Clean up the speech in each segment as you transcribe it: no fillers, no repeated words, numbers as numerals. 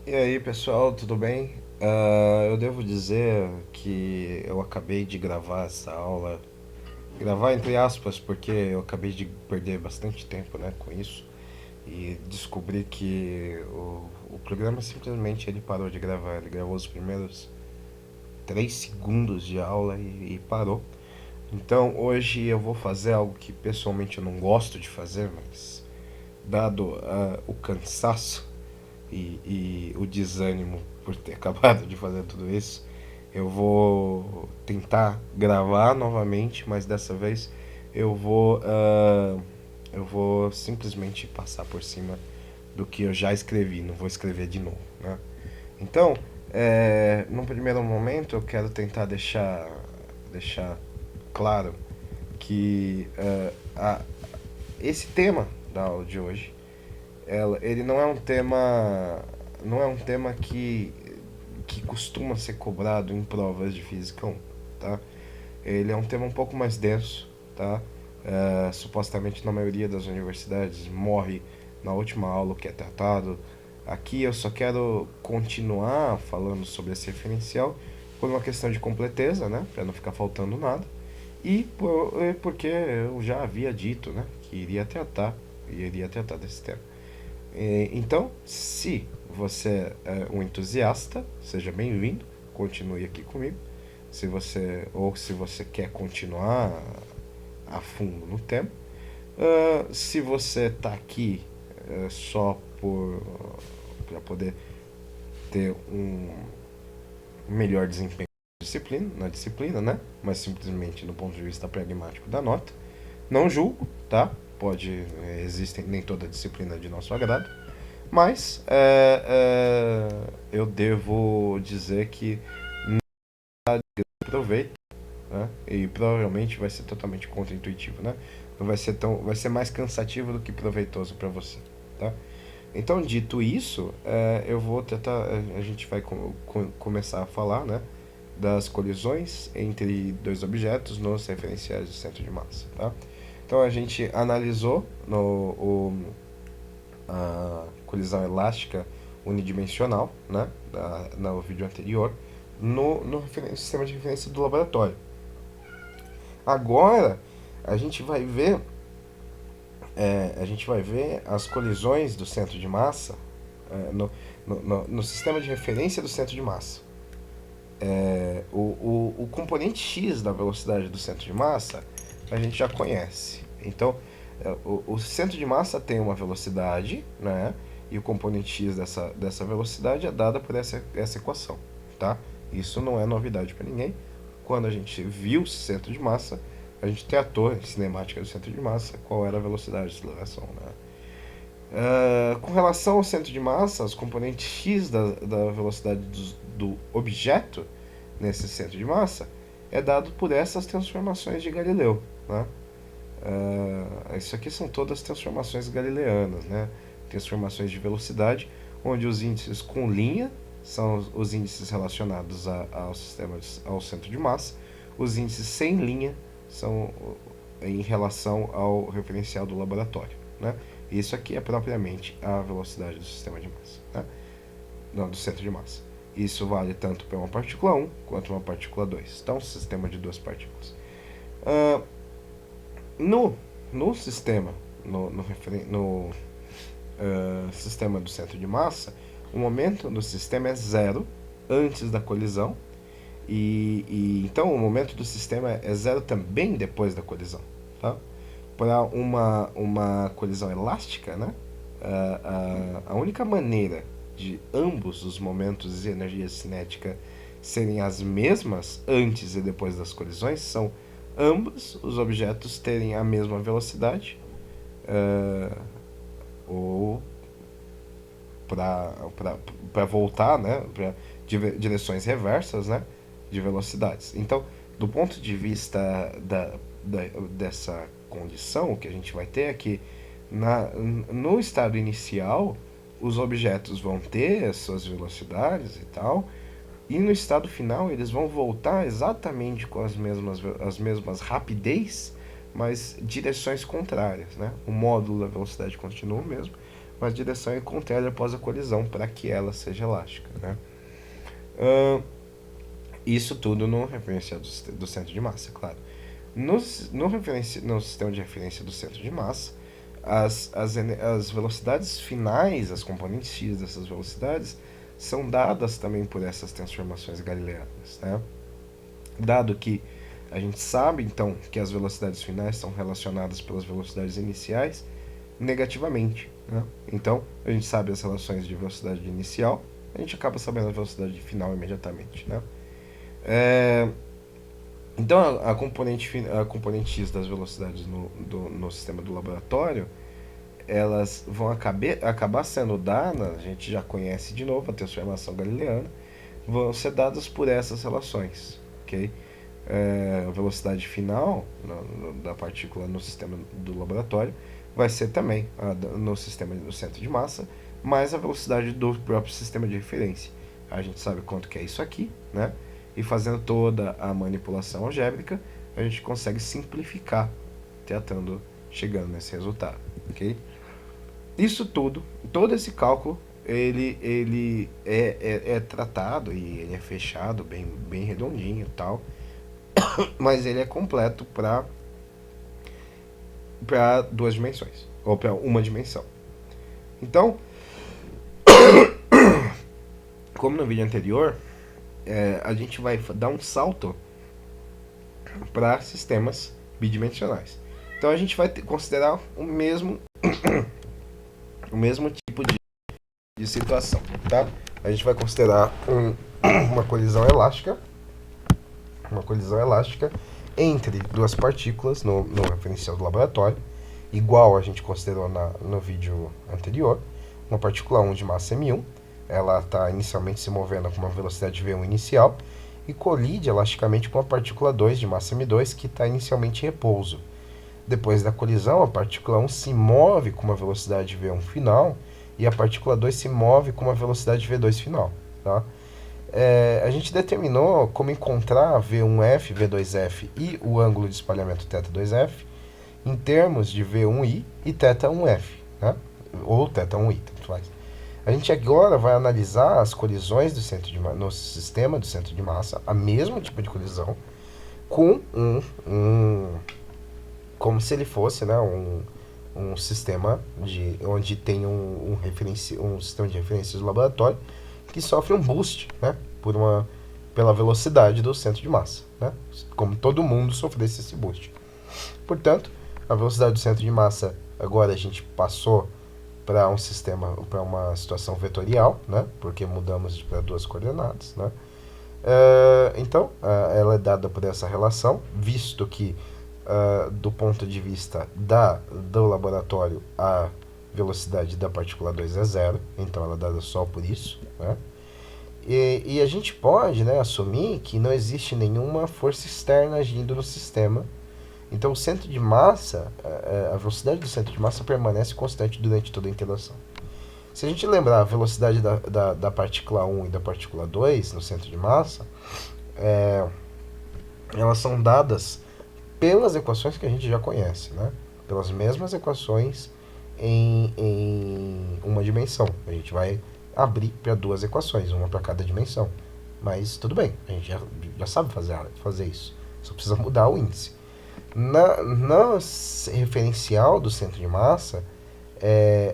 E aí, pessoal, tudo bem? Eu devo dizer que eu acabei de gravar essa aula, gravar entre aspas, porque eu acabei de perder bastante tempo, né, com isso e descobri que o programa simplesmente ele parou de gravar. Ele gravou os primeiros 3 segundos de aula e parou. Então hoje eu vou fazer algo que pessoalmente eu não gosto de fazer, mas dado o cansaço e o desânimo por ter acabado de fazer tudo isso, eu vou tentar gravar novamente, mas dessa vez eu vou simplesmente passar por cima do que eu já escrevi, não vou escrever de novo, né? Então, no primeiro momento eu quero tentar deixar claro que esse tema da aula de hoje ele não é um tema que costuma ser cobrado em provas de física 1, tá? Ele é um tema um pouco mais denso, tá? Supostamente na maioria das universidades morre na última aula que é tratado. Aqui eu só quero continuar falando sobre esse referencial por uma questão de completeza, né? Para não ficar faltando nada. Porque eu já havia dito, né? Que iria tratar desse tema. Então, se você é um entusiasta, seja bem-vindo, continue aqui comigo. Se você quer continuar a fundo no tema. Se você está aqui só para poder ter um melhor desempenho na disciplina, né? Mas simplesmente no ponto de vista pragmático da nota, não julgo, tá? Existem nem toda disciplina de nosso agrado, mas eu devo dizer que aproveita, né? E provavelmente vai ser totalmente contra-intuitivo, né? Não vai ser mais cansativo do que proveitoso para você, tá? Então, dito isso, eu vou tentar, a gente vai começar a falar, né, das colisões entre dois objetos nos referenciais do centro de massa, tá? Então a gente analisou a colisão elástica unidimensional, né, no vídeo anterior, no sistema de referência do laboratório. Agora a gente vai ver as colisões do centro de massa no sistema de referência do centro de massa. O componente x da velocidade do centro de massa a gente já conhece. Então, o centro de massa tem uma velocidade, né? E o componente x dessa velocidade é dada por essa equação, tá? Isso não é novidade para ninguém. Quando a gente viu o centro de massa, a gente tratou em cinemática do centro de massa qual era a velocidade de aceleração, né? Com relação ao centro de massa, os componentes x da velocidade do objeto nesse centro de massa é dado por essas transformações de Galileu, né? Isso aqui são todas transformações galileanas, né? Transformações de velocidade, onde os índices com linha são os índices relacionados ao centro de massa, os índices sem linha são em relação ao referencial do laboratório, né? Isso aqui é propriamente a velocidade do sistema de massa, né? Não, do centro de massa. Isso vale tanto para uma partícula 1 quanto uma partícula 2. Então, sistema de duas partículas. Uh, no sistema, no sistema do centro de massa, o momento do sistema é zero antes da colisão então o momento do sistema é zero também depois da colisão, tá? Para uma colisão elástica, né? A única maneira de ambos os momentos de energia cinética serem as mesmas antes e depois das colisões são ambos os objetos terem a mesma velocidade, ou para voltar, né, para direções reversas, né, de velocidades. Então, do ponto de vista dessa condição, o que a gente vai ter é que no estado inicial os objetos vão ter as suas velocidades e tal, e no estado final eles vão voltar exatamente com as mesmas rapidez, mas direções contrárias, né? O módulo da velocidade continua o mesmo, mas direção é contrária após a colisão para que ela seja elástica, né? Isso tudo no referencial do centro de massa, claro. No sistema de referência do centro de massa, as velocidades finais, as componentes x dessas velocidades, são dadas também por essas transformações galileanas, né? Dado que a gente sabe, então, que as velocidades finais são relacionadas pelas velocidades iniciais negativamente, né? Então, a gente sabe as relações de velocidade inicial, a gente acaba sabendo a velocidade final imediatamente, né? Então, a componente X das velocidades no sistema do laboratório, elas vão acabar sendo dadas, a gente já conhece de novo a transformação galileana, vão ser dadas por essas relações, ok? A velocidade final da partícula no sistema do laboratório vai ser também no sistema do centro de massa, mais a velocidade do próprio sistema de referência. A gente sabe quanto que é isso aqui, né? E fazendo toda a manipulação algébrica, a gente consegue simplificar, chegando nesse resultado, ok? Isso tudo, todo esse cálculo, ele é tratado e ele é fechado, bem redondinho e tal, mas ele é completo para duas dimensões, ou para uma dimensão. Então, como no vídeo anterior, a gente vai dar um salto para sistemas bidimensionais. Então a gente vai considerar o mesmo tipo de situação, tá? A gente vai considerar uma colisão elástica entre duas partículas no referencial do laboratório, igual a gente considerou no vídeo anterior. Uma partícula 1 de massa m1, ela está inicialmente se movendo com uma velocidade v1 inicial e colide elasticamente com a partícula 2 de massa m2, que está inicialmente em repouso. Depois da colisão, a partícula 1 se move com uma velocidade v1 final e a partícula 2 se move com uma velocidade v2 final, tá? A gente determinou como encontrar V1F, V2F e o ângulo de espalhamento θ2F em termos de V1i e θ1F, né? Ou θ1i, tanto faz. A gente agora vai analisar as colisões no sistema do centro de massa, a mesmo tipo de colisão, com como se ele fosse, né, um sistema onde tem um sistema de referências do laboratório que sofre um boost, né, pela velocidade do centro de massa, né, como todo mundo sofresse esse boost. Portanto, a velocidade do centro de massa, agora a gente passou para uma situação vetorial, né, porque mudamos para duas coordenadas, né. Então, ela é dada por essa relação, visto que do ponto de vista do laboratório, a velocidade da partícula 2 é zero, então ela é dada só por isso, né? E a gente pode, né, assumir que não existe nenhuma força externa agindo no sistema. Então o centro de massa, a velocidade do centro de massa permanece constante durante toda a interação. Se a gente lembrar a velocidade da partícula 1 e da partícula 2 no centro de massa, elas são dadas pelas equações que a gente já conhece, né? Pelas mesmas equações em uma dimensão. A gente vai abrir para duas equações, uma para cada dimensão. Mas tudo bem, a gente já sabe fazer isso. Só precisa mudar o índice. No referencial do centro de massa,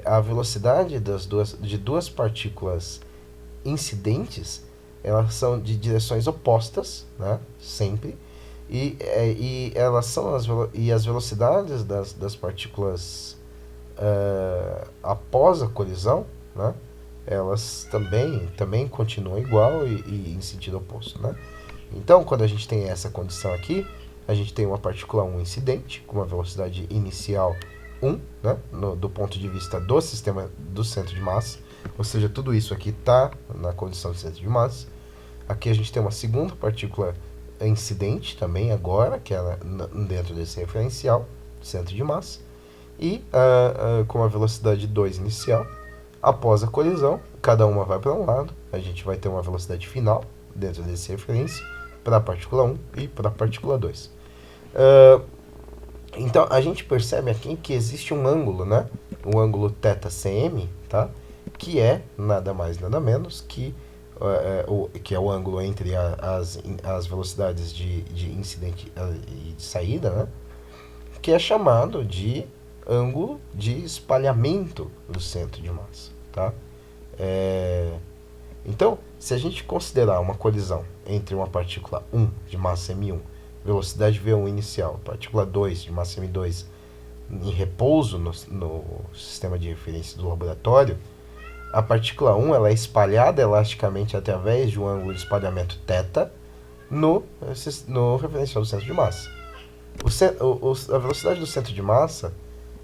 a velocidade de duas partículas incidentes, elas são de direções opostas, né? Sempre. E elas são as velocidades das partículas após a colisão, né? Elas também continuam igual e em sentido oposto, né? Então, quando a gente tem essa condição aqui, a gente tem uma partícula 1 incidente, com uma velocidade inicial 1, né? Do ponto de vista do sistema do centro de massa, ou seja, tudo isso aqui está na condição de centro de massa. Aqui a gente tem uma segunda partícula incidente também agora, que é dentro desse referencial, centro de massa, e com a velocidade 2 inicial. Após a colisão, cada uma vai para um lado, a gente vai ter uma velocidade final dentro desse referência para a partícula 1 e para a partícula 2. Então, a gente percebe aqui que existe um ângulo, né, o ângulo θcm, tá? Que é nada mais nada menos que que é o ângulo entre as velocidades de incidente e de saída, né? Que é chamado de ângulo de espalhamento do centro de massa, tá? Então, se a gente considerar uma colisão entre uma partícula 1 de massa m1, velocidade v1 inicial, partícula 2 de massa m2 em repouso no sistema de referência do laboratório, a partícula 1 ela é espalhada elasticamente através de um ângulo de espalhamento θ no referencial do centro de massa. A velocidade do centro de massa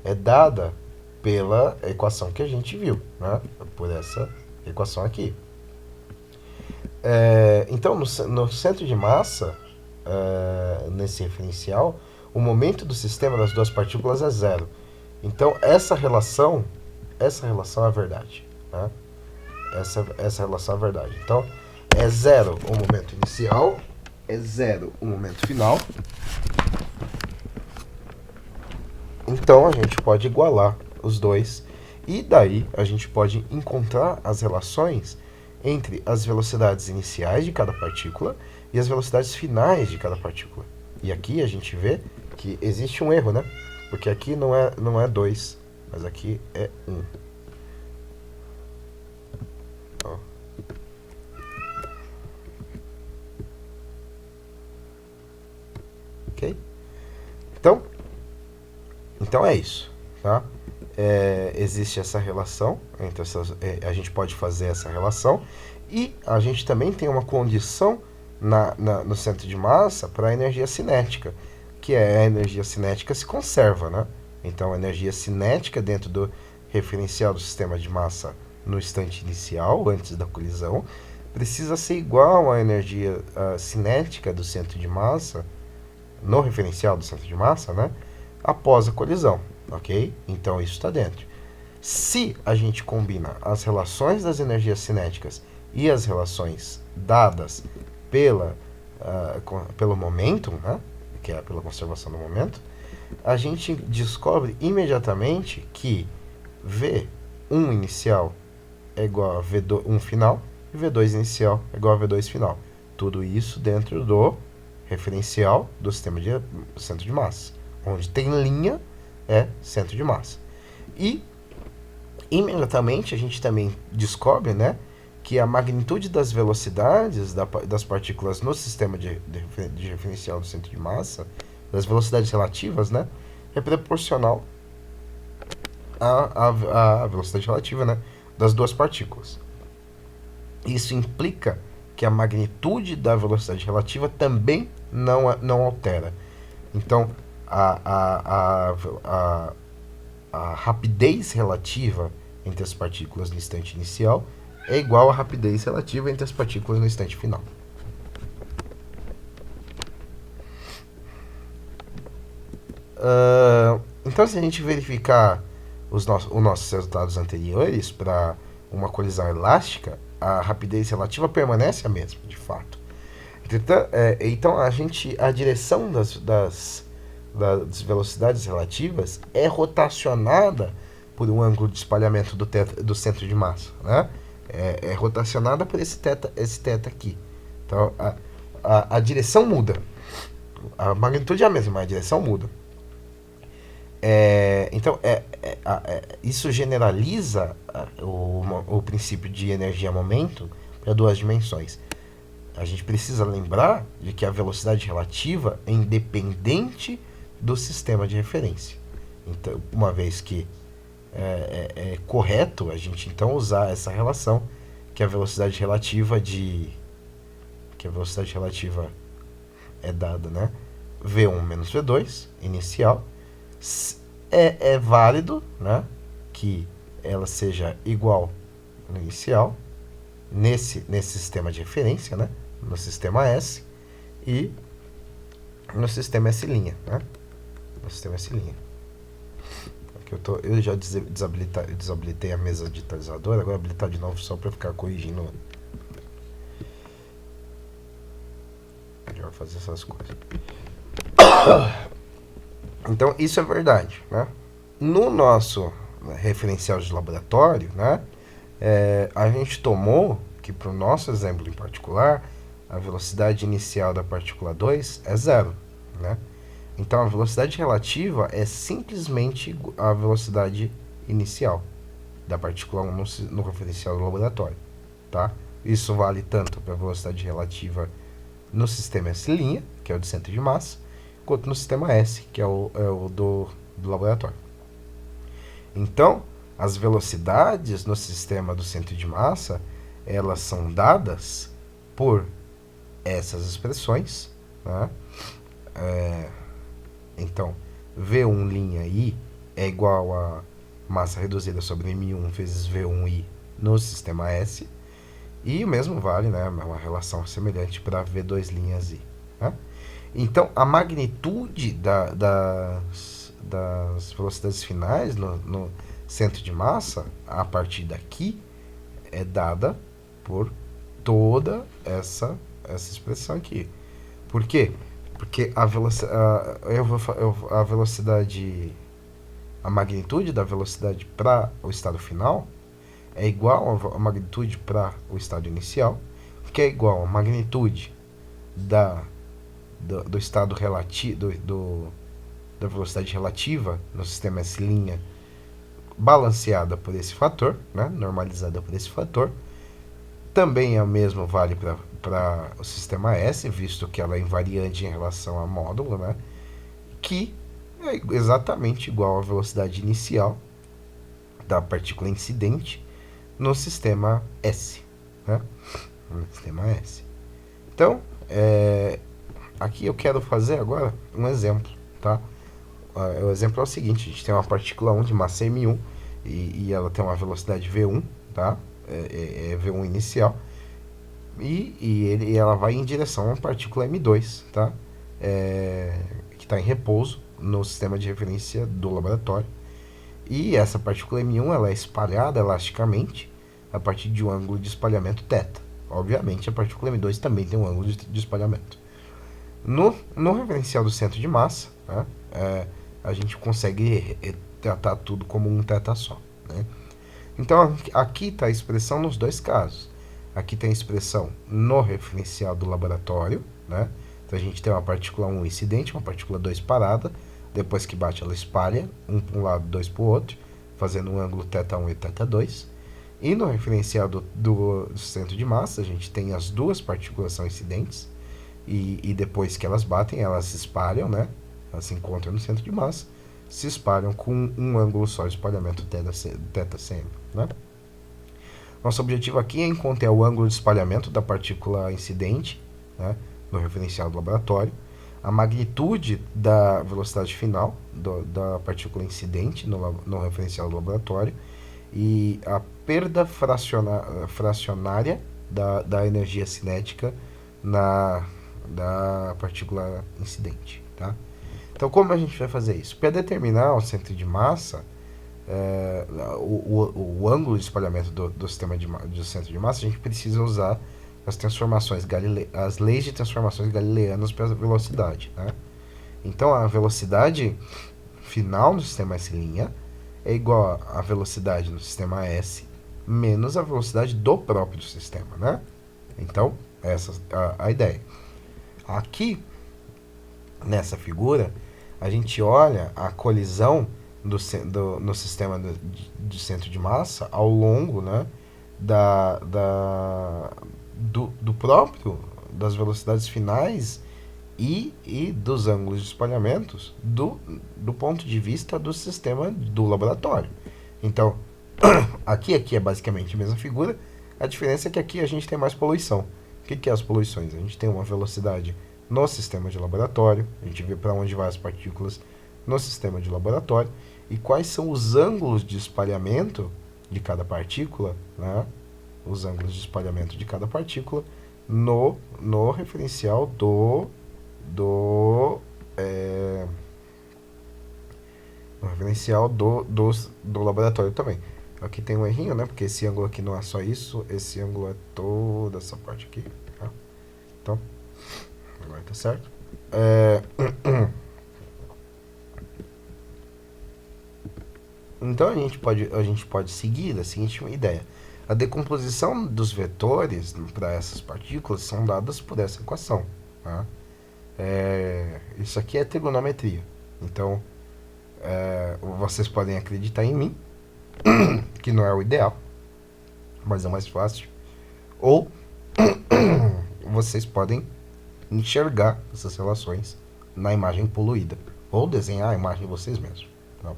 é dada pela equação que a gente viu, né? Por essa equação aqui. Então, no centro de massa, nesse referencial, o momento do sistema das duas partículas é zero. Então, essa relação é verdade. Né? Essa relação é verdade. Então, é zero o momento inicial, é zero o momento final. Então, a gente pode igualar os dois. E daí, a gente pode encontrar as relações entre as velocidades iniciais de cada partícula e as velocidades finais de cada partícula. E aqui a gente vê que existe um erro, né? Porque aqui não é 2, mas aqui é 1. Ó. Ok? Então é isso, tá? Existe essa relação entre a gente pode fazer essa relação e a gente também tem uma condição no centro de massa para a energia cinética, que é a energia cinética se conserva, né? Então a energia cinética dentro do referencial do sistema de massa no instante inicial, antes da colisão, precisa ser igual à energia cinética do centro de massa no referencial do centro de massa, né? Após a colisão, ok? Então isso está dentro. Se a gente combina as relações das energias cinéticas e as relações dadas pelo momento, né, que é pela conservação do momento, a gente descobre imediatamente que V1 inicial é igual a V1 final e V2 inicial é igual a V2 final. Tudo isso dentro do referencial do sistema de centro de massa. Onde tem linha é centro de massa. E imediatamente a gente também descobre, né, que a magnitude das velocidades das partículas no sistema de referencial do centro de massa, das velocidades relativas, né, é proporcional à velocidade relativa, né, das duas partículas. Isso implica que a magnitude da velocidade relativa também não altera. Então, a rapidez relativa entre as partículas no instante inicial é igual à rapidez relativa entre as partículas no instante final. Então, se a gente verificar os nossos resultados anteriores para uma colisão elástica, a rapidez relativa permanece a mesma, de fato. Então, a direção das velocidades relativas é rotacionada por um ângulo de espalhamento do centro de massa, né? É rotacionada por esse θ aqui. Então, a direção muda. A magnitude é a mesma, mas a direção muda. Então, isso generaliza o princípio de energia-momento para duas dimensões. A gente precisa lembrar de que a velocidade relativa é independente do sistema de referência. Então, uma vez que é correto a gente então usar essa relação, que a velocidade relativa é dada, né? V1 menos V2 inicial. É válido, né, que ela seja igual no inicial nesse sistema de referência, né, no sistema S e no sistema S', né? No sistema S'. Aqui eu já desabilitei a mesa digitalizadora, agora habilitar de novo só para ficar corrigindo. Já vai fazer essas coisas. Então, isso é verdade, né? No nosso referencial de laboratório, né, a gente tomou que, para o nosso exemplo em particular, a velocidade inicial da partícula 2 é zero, né? Então, a velocidade relativa é simplesmente a velocidade inicial da partícula 1 no referencial do laboratório, tá? Isso vale tanto para a velocidade relativa no sistema S', que é o de centro de massa, quanto no sistema S, que é o do laboratório. Então, as velocidades no sistema do centro de massa, elas são dadas por essas expressões, né? Então, V1'I é igual a massa reduzida sobre M1 vezes V1I no sistema S, e o mesmo vale, né, uma relação semelhante para V2'I. Né? Então, a magnitude das velocidades finais no centro de massa, a partir daqui, é dada por toda essa expressão aqui. Por quê? Porque a velocidade, a magnitude da velocidade para o estado final é igual à magnitude para o estado inicial, que é igual à magnitude do estado relativo, da velocidade relativa no sistema S', balanceada por esse fator, né, normalizada por esse fator. Também é o mesmo vale para o sistema S, visto que ela é invariante em relação ao módulo, né, que é exatamente igual à velocidade inicial da partícula incidente no sistema S. Né? No sistema S. Então, aqui eu quero fazer agora um exemplo. Tá? O exemplo é o seguinte: a gente tem uma partícula 1 de massa M1 e ela tem uma velocidade V1, tá? É V1 inicial, e ela vai em direção a uma partícula M2, tá? Que está em repouso no sistema de referência do laboratório. E essa partícula M1 ela é espalhada elasticamente a partir de um ângulo de espalhamento θ. Obviamente, a partícula M2 também tem um ângulo de espalhamento. No referencial do centro de massa, né, a gente consegue tratar tudo como um θ só. Né? Então, aqui está a expressão nos dois casos. Aqui tem a expressão no referencial do laboratório. Né? Então, a gente tem uma partícula 1 incidente, uma partícula 2 parada. Depois que bate, ela espalha, um para um lado, dois para o outro, fazendo um ângulo θ1 e θ2. E no referencial do centro de massa, a gente tem as duas partículas são incidentes, e depois que elas batem, elas se espalham, né? Elas se encontram no centro de massa, se espalham com um ângulo só de espalhamento θ sempre. Né? Nosso objetivo aqui é encontrar o ângulo de espalhamento da partícula incidente, né, no referencial do laboratório, a magnitude da velocidade final da partícula incidente no referencial do laboratório e a perda fracionária da energia cinética da partícula incidente. Tá? Então, como a gente vai fazer isso? Para determinar o centro de massa, o ângulo de espalhamento do sistema do centro de massa, a gente precisa usar as leis de transformações galileanas para a velocidade. Né? Então, a velocidade final no sistema S' é igual à velocidade no sistema S menos a velocidade do próprio sistema. Né? Então, essa é a ideia. Aqui, nessa figura, a gente olha a colisão no sistema de centro de massa ao longo, né, das velocidades finais e dos ângulos de espalhamentos do ponto de vista do sistema do laboratório. Então, aqui é basicamente a mesma figura, a diferença é que aqui a gente tem mais poluição. O que é as poluições? A gente tem uma velocidade no sistema de laboratório, a gente vê para onde vai as partículas no sistema de laboratório e quais são os ângulos de espalhamento de cada partícula, né? Os ângulos de espalhamento de cada partícula no referencial no referencial do laboratório também. Aqui tem um errinho, né? Porque esse ângulo aqui não é só isso, esse ângulo é toda essa parte aqui. Tá? Então, agora tá certo. Então a gente pode seguir a seguinte ideia. A decomposição dos vetores para essas partículas são dadas por essa equação. Tá? Isso aqui é trigonometria. Então, vocês podem acreditar em mim, que não é o ideal, mas é mais fácil. Ou vocês podem enxergar essas relações na imagem poluída. Ou desenhar a imagem vocês mesmos. Tá?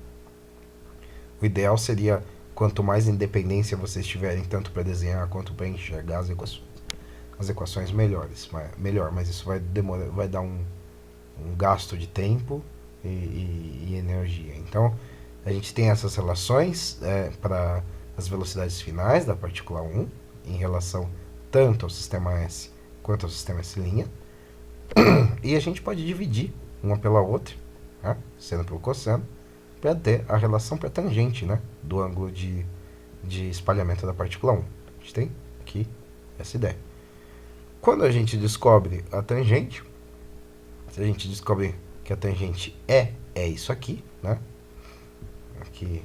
O ideal seria, quanto mais independência vocês tiverem, tanto para desenhar quanto para enxergar as equações melhor, mas isso vai dar um gasto de tempo e energia. Então, a gente tem essas relações para as velocidades finais da partícula 1, em relação tanto ao sistema S quanto ao sistema S', e a gente pode dividir uma pela outra, né, seno pelo cosseno, para ter a relação para tangente, né, do ângulo de espalhamento da partícula 1. A gente tem aqui essa ideia. Quando a gente descobre a tangente, se a gente descobre que a tangente é isso aqui, né? Aqui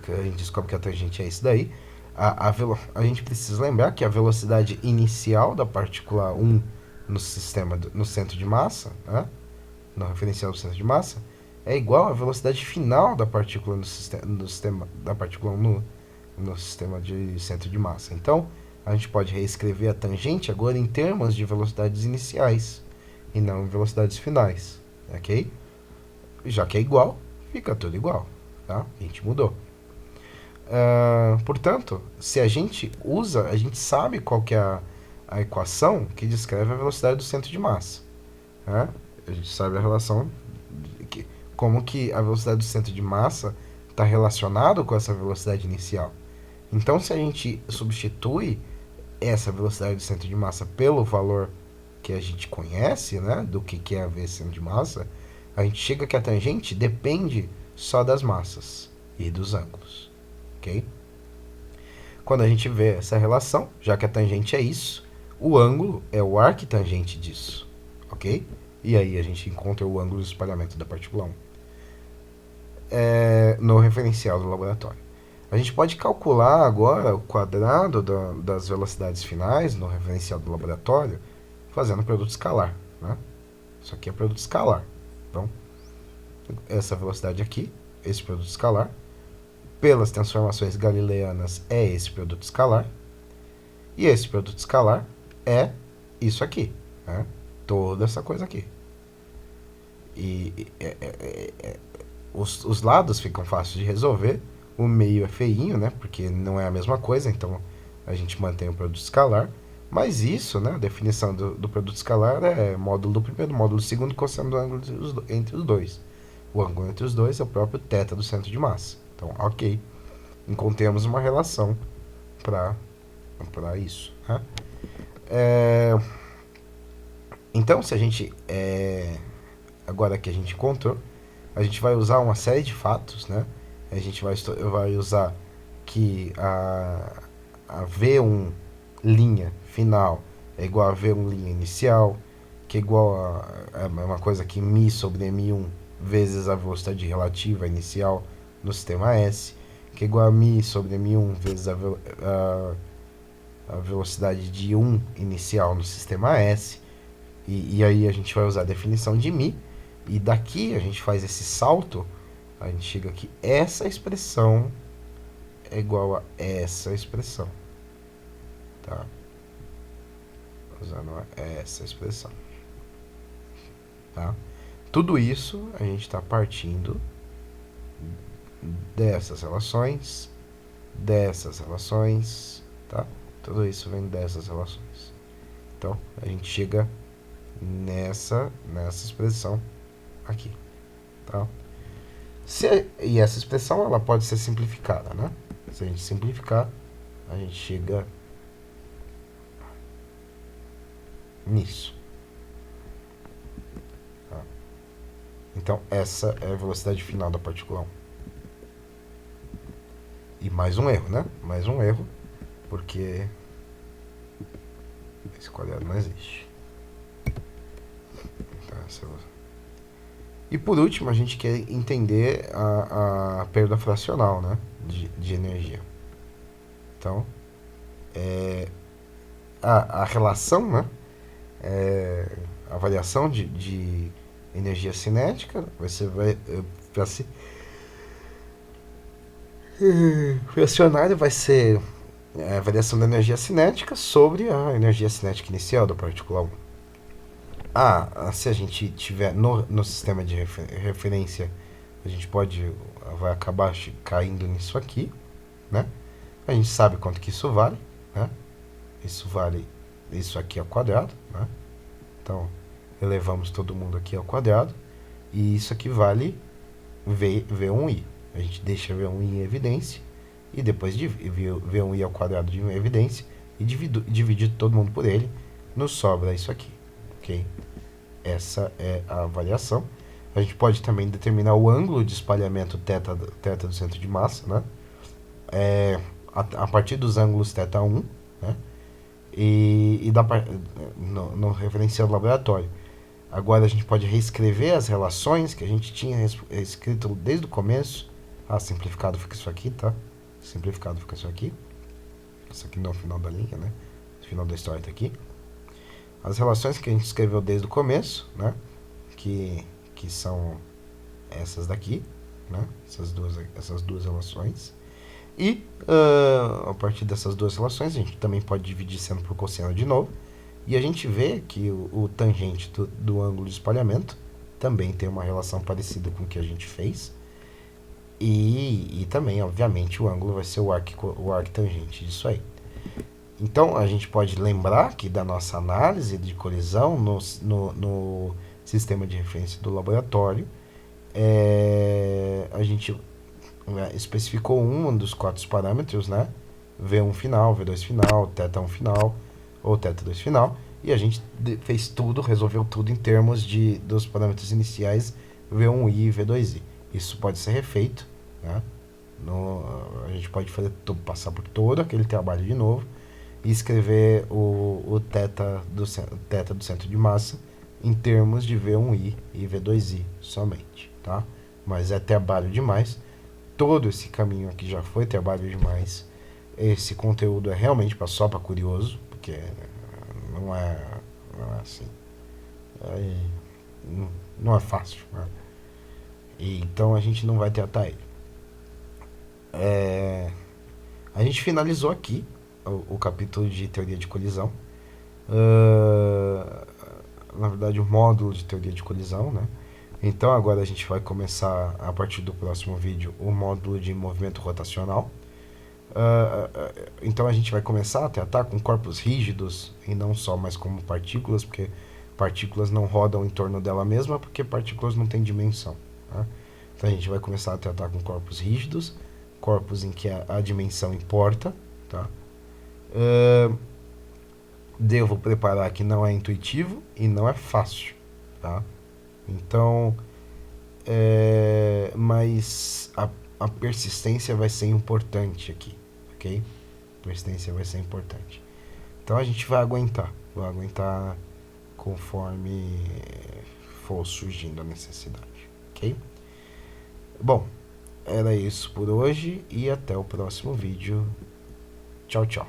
a gente descobre que a tangente é isso daí. A gente precisa lembrar que a velocidade inicial da partícula 1 no centro de massa, né? No referencial do centro de massa, é igual à velocidade final da partícula no sistema da partícula 1 no sistema de centro de massa. Então, a gente pode reescrever a tangente agora em termos de velocidades iniciais e não em velocidades finais, ok? Já que é igual, fica tudo igual, tá? A gente mudou. Portanto, se a gente usa, a gente sabe qual que é a equação que descreve a velocidade do centro de massa, né? A gente sabe a relação, como que a velocidade do centro de massa está relacionado com essa velocidade inicial. Então, se a gente substitui essa velocidade do centro de massa pelo valor que a gente conhece, né, do que é a v centro de massa, a gente chega que a tangente depende só das massas e dos ângulos, ok? Quando a gente vê essa relação, já que a tangente é isso, o ângulo é o arquitangente disso, ok? E aí a gente encontra o ângulo de espalhamento da partícula 1 no referencial do laboratório. A gente pode calcular agora o quadrado das velocidades finais no referencial do laboratório fazendo produto escalar, né? Isso aqui é produto escalar. Então, essa velocidade aqui, esse produto escalar, pelas transformações galileanas é esse produto escalar, e esse produto escalar é isso aqui, né? Toda essa coisa aqui. E os lados ficam fáceis de resolver, o meio é feinho, né? Porque não é a mesma coisa, então a gente mantém o produto escalar. Mas isso, né? A definição do produto escalar é módulo do primeiro, módulo do segundo, cosseno do ângulo entre os dois. O ângulo entre os dois é o próprio θ do centro de massa. Então, ok. Encontramos uma relação para isso. Né? Então, se a gente... agora que a gente encontrou, a gente vai usar uma série de fatos, né? A gente vai usar que a V1 linha final é igual a V1 linha inicial, que é igual a uma coisa que μ sobre M1 vezes a velocidade relativa inicial no sistema S, que é igual a μ sobre M1 vezes a velocidade de 1 inicial no sistema S, e aí a gente vai usar a definição de μ, e daqui a gente faz esse salto, a gente chega aqui, essa expressão é igual a essa expressão, tá? Usando essa expressão, tá? Tudo isso a gente está partindo dessas relações, tá? Tudo isso vem dessas relações. Então, a gente chega nessa expressão aqui, tá? E essa expressão, ela pode ser simplificada, né? Se a gente simplificar, a gente chega nisso. Tá? Então, essa é a velocidade final da partícula 1. E mais um erro, né? Mais um erro, porque esse quadrado não existe. Então, E por último, a gente quer entender a perda fracional, né, de energia. Então, a relação, né, a variação de energia cinética vai ser fracionária, vai ser a variação da energia cinética sobre a energia cinética inicial da partícula 1. Se a gente tiver no sistema de referência, a gente vai acabar caindo nisso aqui, né? A gente sabe quanto que isso vale, né? Isso vale isso aqui ao quadrado, né? Então, elevamos todo mundo aqui ao quadrado, e isso aqui vale V1i. A gente deixa V1i em evidência, e depois de V1i ao quadrado de evidência, e divide todo mundo por ele, nos sobra isso aqui, ok? Essa é a variação. A gente pode também determinar o ângulo de espalhamento θ do centro de massa, né? A partir dos ângulos θ1, né? E no referencial do laboratório. Agora a gente pode reescrever as relações que a gente tinha escrito desde o começo. Simplificado fica isso aqui, tá? Simplificado fica isso aqui. Isso aqui não é o final da linha, né? O final da história tá aqui. As relações que a gente escreveu desde o começo, né? Que são essas daqui, né? Essas duas relações. E a partir dessas duas relações, a gente também pode dividir seno por cosseno de novo. E a gente vê que o tangente do ângulo de espalhamento também tem uma relação parecida com o que a gente fez. E também, obviamente, o ângulo vai ser o arctangente disso aí. Então, a gente pode lembrar que da nossa análise de colisão no sistema de referência do laboratório, a gente especificou um dos 4 parâmetros, né? V1 final, V2 final, θ1 final ou θ2 final, e a gente fez tudo, resolveu tudo em termos dos parâmetros iniciais V1i e V2i. Isso pode ser refeito, né? A gente pode passar por todo aquele trabalho de novo e escrever o θ do centro de massa em termos de V1i e V2i somente, tá? Mas é trabalho demais. Todo esse caminho aqui já foi trabalho demais. Esse conteúdo é realmente só para curioso, porque não é assim. Não é fácil, né? E então a gente não vai tratar ele. A gente finalizou aqui o capítulo de teoria de colisão. Na verdade, o módulo de teoria de colisão, né? Então agora a gente vai começar, a partir do próximo vídeo, o módulo de movimento rotacional. Então a gente vai começar a tratar com corpos rígidos e não só mais como partículas, porque partículas não rodam em torno dela mesma, porque partículas não têm dimensão, tá? Então a gente vai começar a tratar com corpos rígidos, corpos em que a dimensão importa, tá? Devo preparar que não é intuitivo e não é fácil, tá? Então, mas a persistência vai ser importante aqui, ok? A persistência vai ser importante. Então a gente vai aguentar conforme for surgindo a necessidade, ok? Bom, era isso por hoje e até o próximo vídeo. Tchau, tchau.